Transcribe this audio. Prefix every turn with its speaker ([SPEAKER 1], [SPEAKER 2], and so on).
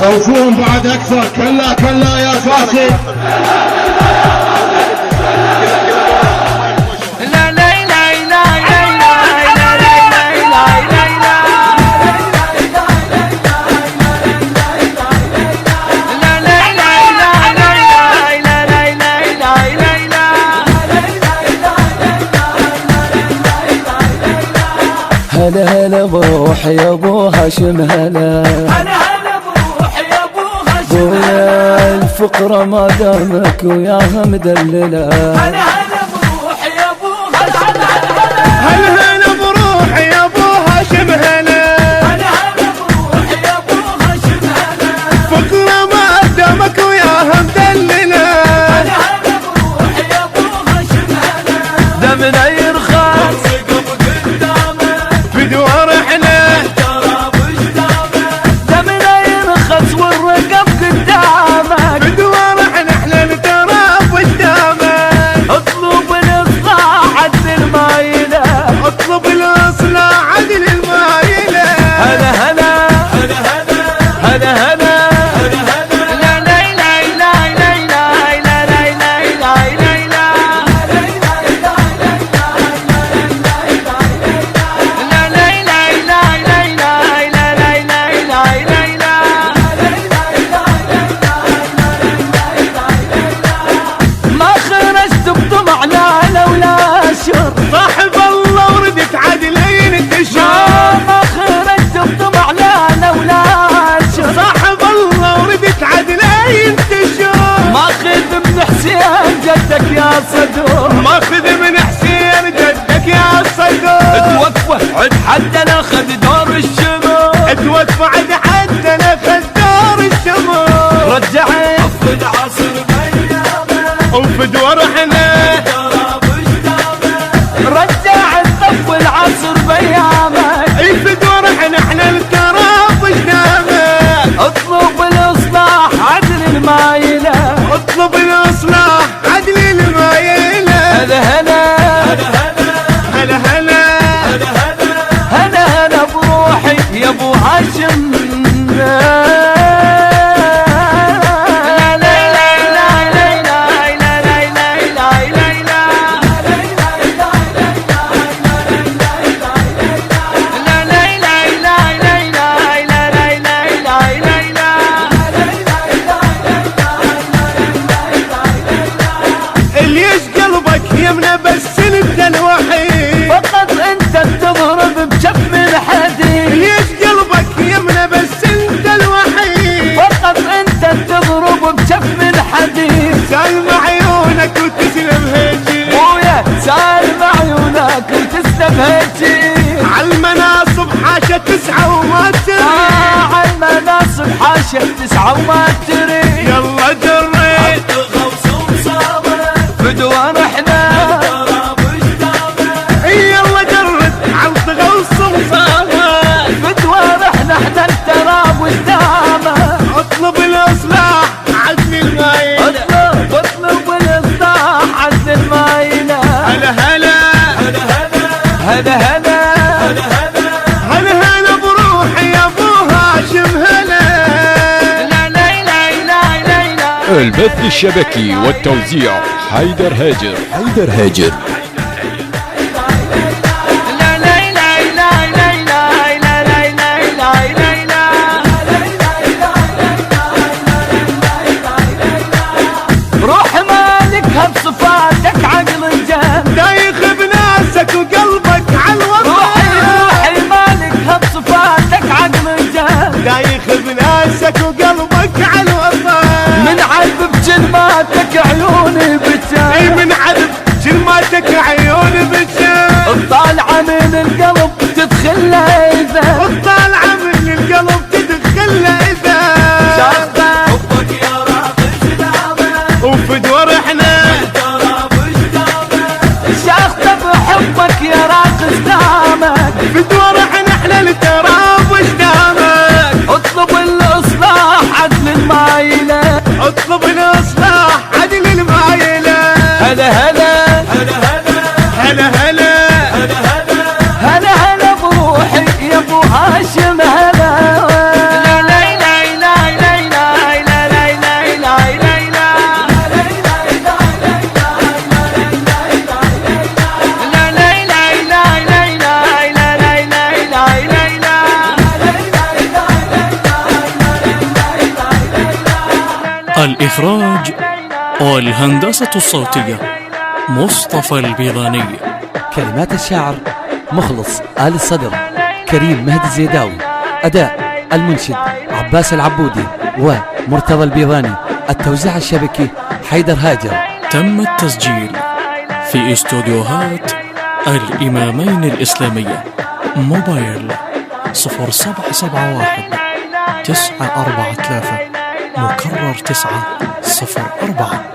[SPEAKER 1] خوفون بعد اكثر. كلا كلا يا فاسد.
[SPEAKER 2] هلا هلا بروح يا ابو هاشم هلا.
[SPEAKER 3] هلا هلا بروح يا ابو هاشم
[SPEAKER 2] ويا الفقرة ما دامك وياها مدللة.
[SPEAKER 3] هلا هلا بروح يا ابو هاشم
[SPEAKER 1] هلا هلا بروح يا ابو هاشم هلا.
[SPEAKER 3] هلا هلا بروح يا ابو هاشم هلا.
[SPEAKER 1] فقرة ما دامك وياها مدللة.
[SPEAKER 3] هلا هلا بروح يا ابو هاشم هلا.
[SPEAKER 2] دمنا يرخص
[SPEAKER 1] بدوار احنا
[SPEAKER 2] دمنا يرخص والرقب قدامك.
[SPEAKER 1] بدوار احنا نتراب قدامك.
[SPEAKER 2] اطلب الاصلاح عدل المايلة.
[SPEAKER 1] اطلب الاصلاح عدل المايلة.
[SPEAKER 2] هلا هلا
[SPEAKER 3] هلا هلا
[SPEAKER 2] هلا هلا
[SPEAKER 3] هلا هلا.
[SPEAKER 2] لا لا لا لا لا لا لا لا لا لا ما خرجت بطمعنا لولا شر.
[SPEAKER 1] صاحب الله وردت عدلين تشوف.
[SPEAKER 2] ما خرجت بطمعنا لولا شر.
[SPEAKER 1] صاحب الله وردت عدلين تشوف.
[SPEAKER 2] ماخذ من حسين جدك يا صدور.
[SPEAKER 1] ماخذ من حسين جدك يا صدور.
[SPEAKER 2] توفى عد حتى ناخذ دور الشمال.
[SPEAKER 1] توفى عد حتى ناخذ دور الشمال.
[SPEAKER 2] رجعت
[SPEAKER 3] في العصر بيامه
[SPEAKER 1] وفي دور احنا
[SPEAKER 3] تراب وجدامه.
[SPEAKER 2] رجعت طف العصر بيامك.
[SPEAKER 1] اي في دور احنا التراب قدامك.
[SPEAKER 2] اطلب الاصلاح عدل المايلة.
[SPEAKER 1] اطلب الاصلاح عدل المايلة.
[SPEAKER 2] هلا هلا
[SPEAKER 3] هلا هلا
[SPEAKER 1] هلا هلا
[SPEAKER 3] هلا هلا.
[SPEAKER 2] هلا هلا بروحي يا ابو هاشم.
[SPEAKER 1] اللي يش قلبك يمنى بس انت الوحيد.
[SPEAKER 2] فقط انت بتضرب بشف الحديد.
[SPEAKER 1] اللي يش قلبك يمنى بس انت الوحيد.
[SPEAKER 2] فقط انت بتضرب بشف الحديد.
[SPEAKER 1] سالم عيونك وتسلم هيجي.
[SPEAKER 2] ويا سالم عيونك وتسلم هيجي.
[SPEAKER 1] عالمناصب حاشا 9 وما تري.
[SPEAKER 2] عالمناصب حاشا 9 وما تري.
[SPEAKER 1] يلا جريت
[SPEAKER 3] غوص وصابه
[SPEAKER 2] بدوار احنا
[SPEAKER 3] تراب وجدامه.
[SPEAKER 1] يلا جرت عالطغى وصمصامة.
[SPEAKER 2] بدوار احنا التراب قدامه.
[SPEAKER 1] اطلب الاصلاح عدل المايلة.
[SPEAKER 2] اطلب الاصلاح عدل المايلة.
[SPEAKER 1] هلا هلا
[SPEAKER 3] هلا هلا
[SPEAKER 2] هلا هلا
[SPEAKER 3] هلا هلا.
[SPEAKER 1] هلا هلا بروحي يا ابو هاشم هلا.
[SPEAKER 4] البث الشبكي والتوزيع حيدر هاجر. حيدر هاجر.
[SPEAKER 2] روح مالكها بصفاتك عقل جام.
[SPEAKER 1] دايخ بناسك وقلبك عالوطن.
[SPEAKER 2] روحي مالكها بصفاتك عقل جام.
[SPEAKER 1] دايخ بناسك وقلبك عالوطن.
[SPEAKER 2] من عذب بجنماتك عيوني بتام.
[SPEAKER 1] اي من عذب جلماتك عيوني بتشوف.
[SPEAKER 2] الطالعة من القلب تدخل إذا.
[SPEAKER 1] الطالعة من القلب تدخل إذا.
[SPEAKER 2] شاطة
[SPEAKER 3] حبك يا راقي جدامه.
[SPEAKER 1] وفي دور احنا
[SPEAKER 3] تراب وجدامه.
[SPEAKER 2] شاطة بحبك يا راقص دامك.
[SPEAKER 1] في دور احنا التراب قدامك.
[SPEAKER 2] اطلب الاصلاح عدل المايلة.
[SPEAKER 1] اطلب الاصلاح عدل المايلة.
[SPEAKER 2] هلا هلا
[SPEAKER 3] هلا هلا
[SPEAKER 1] هلا هلا
[SPEAKER 3] هلا هلا.
[SPEAKER 2] هلا هلا بروحي يا ابو هاشم هلا. لا لا لا لا
[SPEAKER 5] الإخراج والهندسة الصوتية مصطفى البيضاني.
[SPEAKER 6] كلمات الشاعر مخلص آل الصدر كريم مهدي الزيداوي. أداء المنشد عباس العبودي ومرتضى البيضاني. التوزيع الشبكي حيدر هاجر.
[SPEAKER 5] تم التسجيل في استوديوهات الإمامين الإسلامية. موبايل 0771 943 مكرر 904.